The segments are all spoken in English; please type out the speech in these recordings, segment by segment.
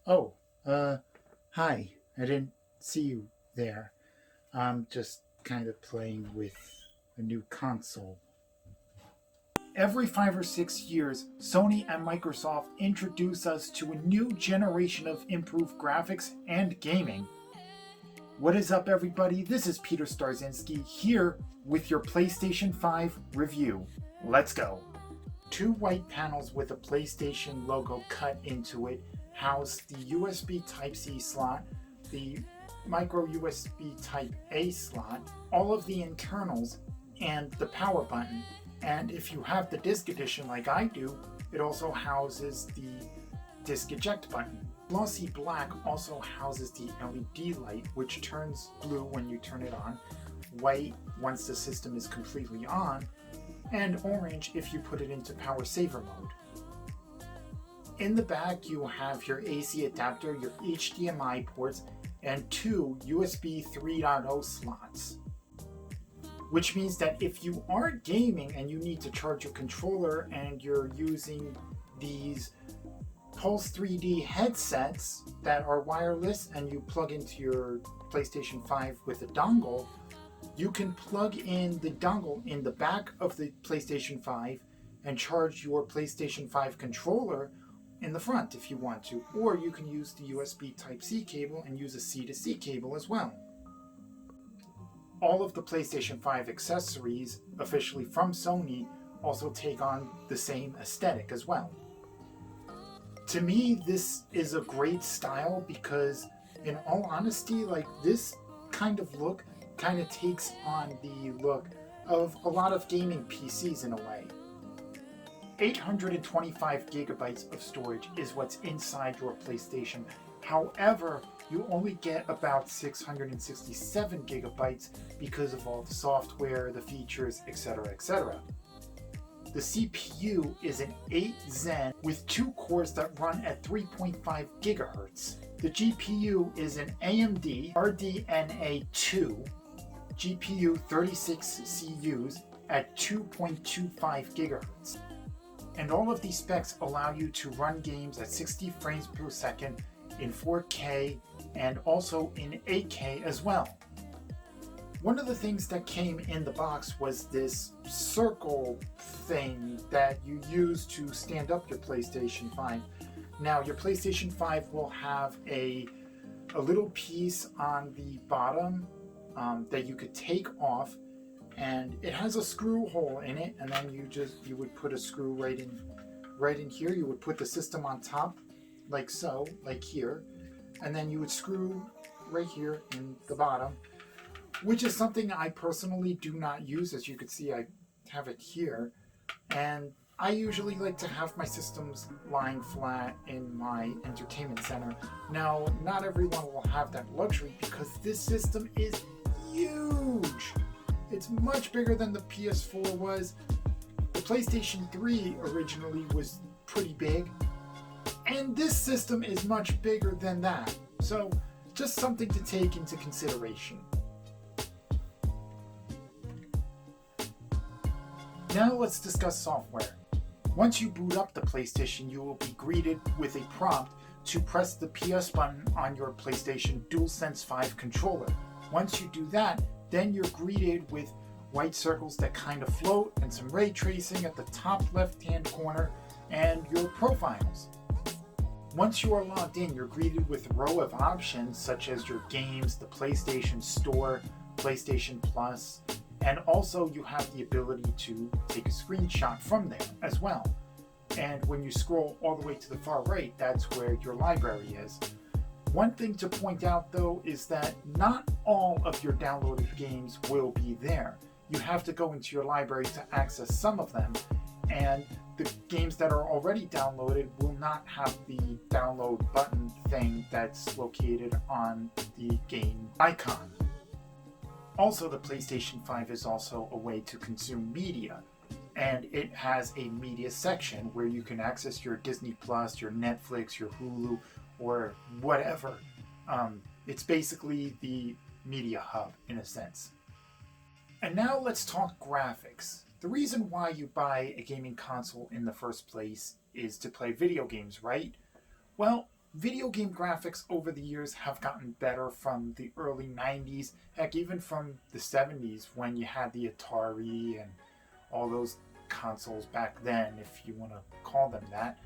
Oh, hi. I didn't see you there. I'm just kind of playing with a new console. Every 5 or 6 years, Sony and Microsoft introduce us to a new generation of improved graphics and gaming. What is up, everybody? This is Peter Starzinski here with your PlayStation 5 review. Let's go. Two white panels with a PlayStation logo cut into it house the USB Type-C slot, the micro USB Type-A slot, all of the internals, and the power button. And if you have the disc edition like I do, it also houses the disc eject button. Glossy black also houses the LED light, which turns blue when you turn it on, white once the system is completely on, and orange if you put it into power saver mode. In the back you have your AC adapter, your HDMI ports, and two USB 3.0 slots. Which means that if you are gaming and you need to charge your controller and you're using these Pulse 3D headsets that are wireless and you plug into your PlayStation 5 with a dongle, you can plug in the dongle in the back of the PlayStation 5 and charge your PlayStation 5 controller in the front if you want to. Or you can use the USB Type-C cable and use a C-to-C cable as well. All of the PlayStation 5 accessories, officially from Sony, also take on the same aesthetic as well. To me, this is a great style because, in all honesty, this kind of look kind of takes on the look of a lot of gaming PCs in a way. 825 gigabytes of storage is what's inside your PlayStation. However, you only get about 667 gigabytes because of all the software, the features, etc., etc. The CPU is an 8 Zen with 2 cores that run at 3.5 gigahertz. The GPU is an AMD RDNA 2 GPU 36 CUs at 2.25 gigahertz. And all of these specs allow you to run games at 60 frames per second in 4K and also in 8K as well. One of the things that came in the box was this circle thing that you use to stand up your PlayStation 5. Now, your PlayStation 5 will have a little piece on the bottom that you could take off, and it has a screw hole in it, and then you would put a screw right in here. You would put the system on top, like so, like here, and then you would screw right here in the bottom, which is something I personally do not use. As you can see, I have it here, and I usually like to have my systems lying flat in my entertainment center. Now, not everyone will have that luxury because this system is huge. It's much bigger than the PS4 was. The PlayStation 3 originally was pretty big, and this system is much bigger than that. So, just something to take into consideration. Now let's discuss software. Once you boot up the PlayStation, you will be greeted with a prompt to press the PS button on your PlayStation DualSense 5 controller. Once you do that, then you're greeted with white circles that kind of float and some ray tracing at the top left-hand corner and your profiles. Once you are logged in, you're greeted with a row of options such as your games, the PlayStation Store, PlayStation Plus, and also you have the ability to take a screenshot from there as well. And when you scroll all the way to the far right, that's where your library is. One thing to point out though is that not all of your downloaded games will be there. You have to go into your library to access some of them, and the games that are already downloaded will not have the download button thing that's located on the game icon. Also, the PlayStation 5 is also a way to consume media, and it has a media section where you can access your Disney Plus, your Netflix, your Hulu, or whatever. It's basically the media hub in a sense. And now let's talk graphics. The reason why you buy a gaming console in the first place is to play video games, right? Well, Video game graphics over the years have gotten better from the early 90s, heck, even from the 70s when you had the Atari and all those consoles back then, if you want to call them that.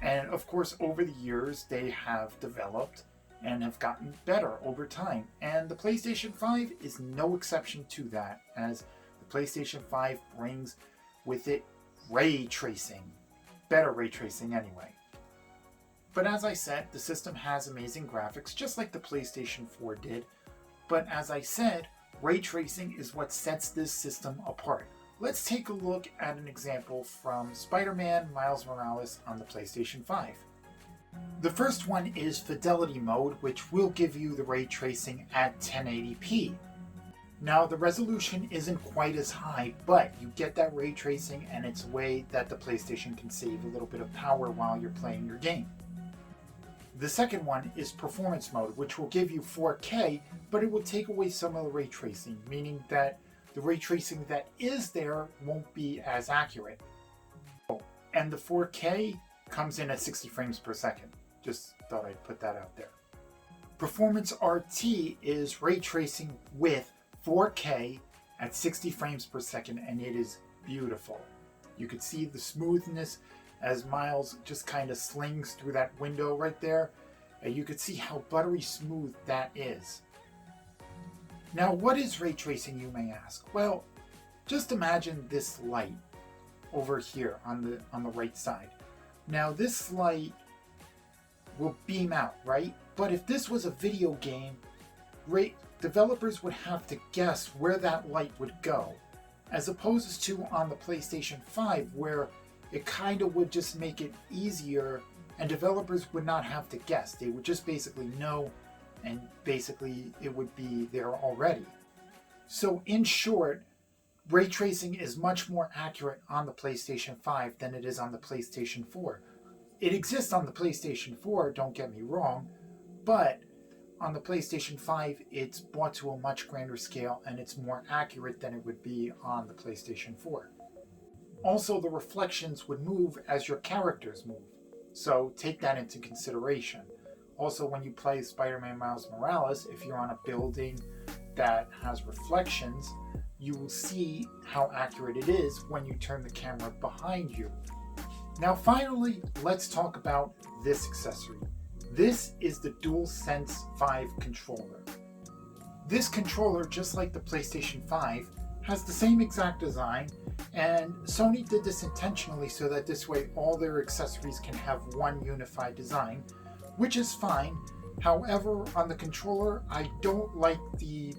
And of course, over the years, they have developed and have gotten better over time. And the PlayStation 5 is no exception to that, as the PlayStation 5 brings with it ray tracing. Better ray tracing anyway. But as I said, the system has amazing graphics, just like the PlayStation 4 did. But as I said, ray tracing is what sets this system apart. Let's take a look at an example from Spider-Man Miles Morales on the PlayStation 5. The first one is Fidelity Mode, which will give you the ray tracing at 1080p. Now, the resolution isn't quite as high, but you get that ray tracing, and it's a way that the PlayStation can save a little bit of power while you're playing your game. The second one is Performance Mode, which will give you 4K, but it will take away some of the ray tracing, meaning that the ray tracing that is there won't be as accurate. And the 4K comes in at 60 frames per second. Just thought I'd put that out there. Performance RT is ray tracing with 4K at 60 frames per second, and it is beautiful. You could see the smoothness as Miles just kind of slings through that window right there. And you could see how buttery smooth that is. Now, what is ray tracing, you may ask? Well, just imagine this light over here on the right side. Now, this light will beam out, right? But if this was a video game, developers would have to guess where that light would go, as opposed to on the PlayStation 5, where it kind of would just make it easier and developers would not have to guess. They would just basically know, and basically it would be there already. So in short, ray tracing is much more accurate on the PlayStation 5 than it is on the PlayStation 4. It exists on the PlayStation 4, don't get me wrong, but on the PlayStation 5 it's brought to a much grander scale and it's more accurate than it would be on the PlayStation 4. Also, the reflections would move as your characters move, so take that into consideration. Also, when you play Spider-Man Miles Morales, if you're on a building that has reflections, you will see how accurate it is when you turn the camera behind you. Now finally, let's talk about this accessory. This is the DualSense 5 controller. This controller, just like the PlayStation 5, has the same exact design, and Sony did this intentionally so that this way all their accessories can have one unified design, which is fine. However, on the controller, I don't like the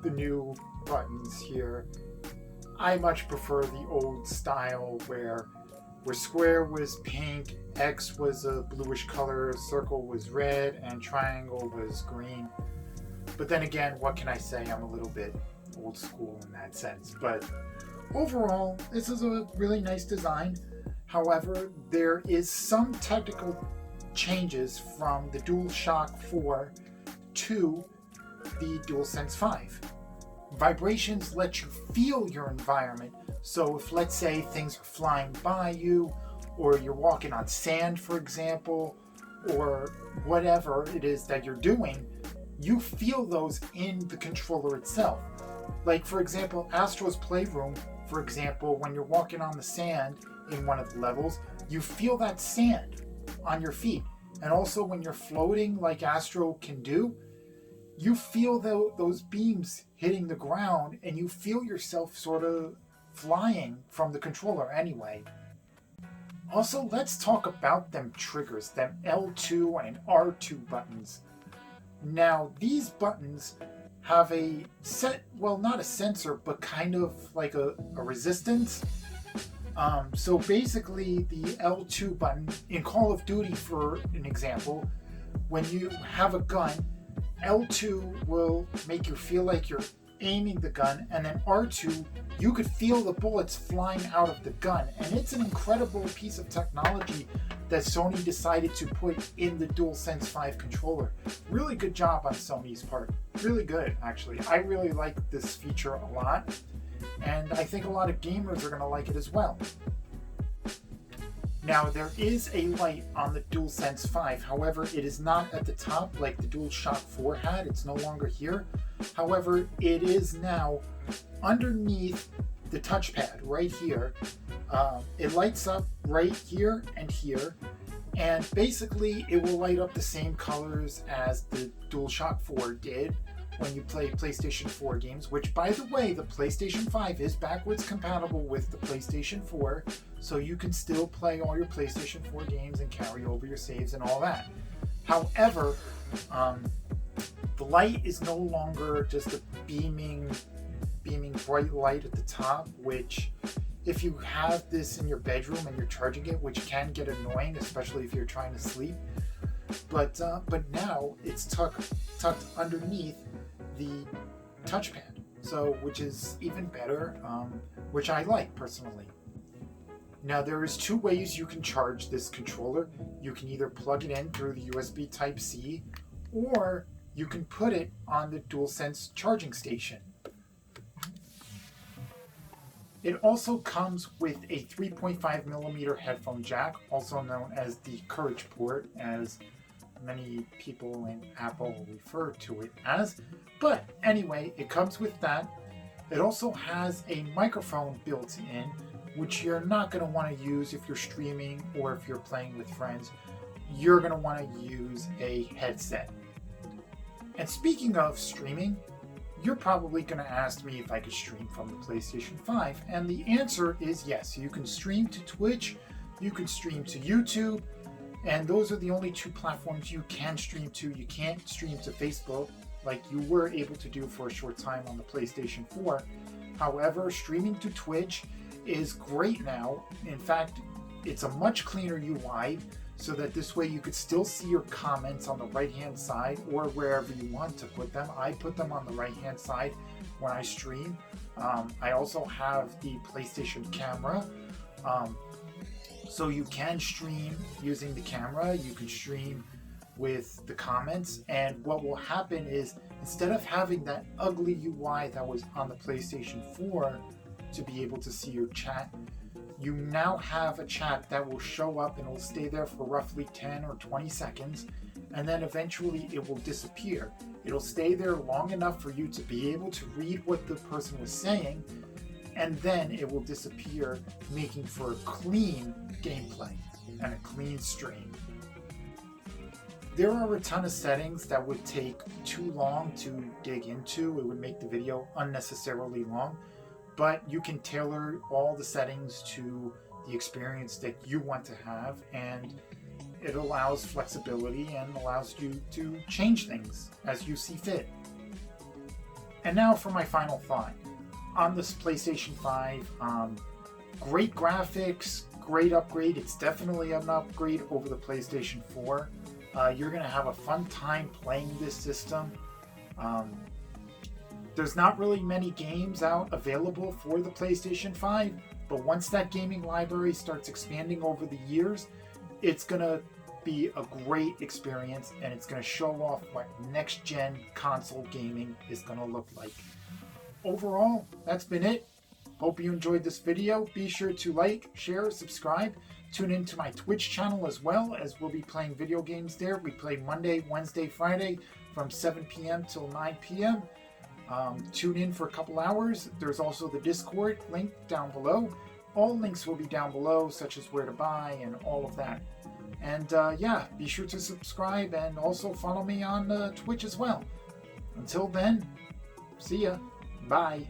new buttons here. I much prefer the old style where square was pink, X was a bluish color, circle was red, and triangle was green. But then again, what can I say? I'm a little bit old school in that sense. But overall, this is a really nice design. However, there is some technical changes from the DualShock 4 to the DualSense 5. Vibrations let you feel your environment. So if, let's say, things are flying by you, or you're walking on sand, for example, or whatever it is that you're doing, you feel those in the controller itself. Like, for example, Astro's Playroom, for example, when you're walking on the sand in one of the levels, you feel that sand on your feet. And also when you're floating like Astro can do, you feel those beams hitting the ground, and you feel yourself sort of flying from the controller anyway. Also, let's talk about them triggers, them L2 and R2 buttons. Now, these buttons have a not a sensor, but kind of like a resistance. So basically, the L2 button in Call of Duty, for an example, when you have a gun, L2 will make you feel like you're aiming the gun, and then R2, you could feel the bullets flying out of the gun. And it's an incredible piece of technology that Sony decided to put in the DualSense 5 controller. Really good job on Sony's part. Really good, actually. I really like this feature a lot, and I think a lot of gamers are going to like it as well. Now there is a light on the DualSense 5, however it is not at the top like the DualShock 4 had, it's no longer here. However, it is now underneath the touchpad right here. It lights up right here and here, and basically it will light up the same colors as the DualShock 4 did when you play PlayStation 4 games, which by the way, the PlayStation 5 is backwards compatible with the PlayStation 4, so you can still play all your PlayStation 4 games and carry over your saves and all that. However, the light is no longer just a beaming bright light at the top, which if you have this in your bedroom and you're charging it, which can get annoying, especially if you're trying to sleep. But now it's tucked underneath the touchpad, so which is even better, which I like personally. Now there is two ways you can charge this controller. You can either plug it in through the USB Type-C, or you can put it on the DualSense charging station. It also comes with a 3.5mm headphone jack, also known as the Courage port, as many people in Apple refer to it as. But anyway, it comes with that. It also has a microphone built in, which you're not going to want to use if you're streaming or if you're playing with friends. You're going to want to use a headset. And speaking of streaming, you're probably going to ask me if I could stream from the PlayStation 5, and the answer is yes. You can stream to Twitch, you can stream to YouTube, and those are the only two platforms you can stream to. You can't stream to Facebook like you were able to do for a short time on the PlayStation 4. However, streaming to Twitch is great now. In fact, it's a much cleaner UI, so that this way you could still see your comments on the right hand side or wherever you want to put them. I put them on the right hand side when I stream. I also have the PlayStation camera, so you can stream using the camera. You can stream with the comments, and what will happen is, instead of having that ugly UI that was on the PlayStation 4 to be able to see your chat, you now have a chat that will show up and it will stay there for roughly 10 or 20 seconds, and then eventually it will disappear. It'll stay there long enough for you to be able to read what the person was saying, and then it will disappear, making for a clean gameplay and a clean stream. There are a ton of settings that would take too long to dig into. It would make the video unnecessarily long. But you can tailor all the settings to the experience that you want to have, and it allows flexibility and allows you to change things as you see fit. And now for my final thought. On this PlayStation 5, great graphics, great upgrade. It's definitely an upgrade over the PlayStation 4. You're going to have a fun time playing this system. There's not really many games out available for the PlayStation 5, but once that gaming library starts expanding over the years, it's going to be a great experience, and it's going to show off what next-gen console gaming is going to look like. Overall, that's been it. Hope you enjoyed this video. Be sure to like, share, subscribe. Tune into my Twitch channel as well, as we'll be playing video games there. We play Monday, Wednesday, Friday from 7 p.m. till 9 p.m. Tune in for a couple hours. There's also the Discord link down below. All links will be down below, such as where to buy and all of that. And yeah, be sure to subscribe and also follow me on Twitch as well. Until then, see ya. Bye.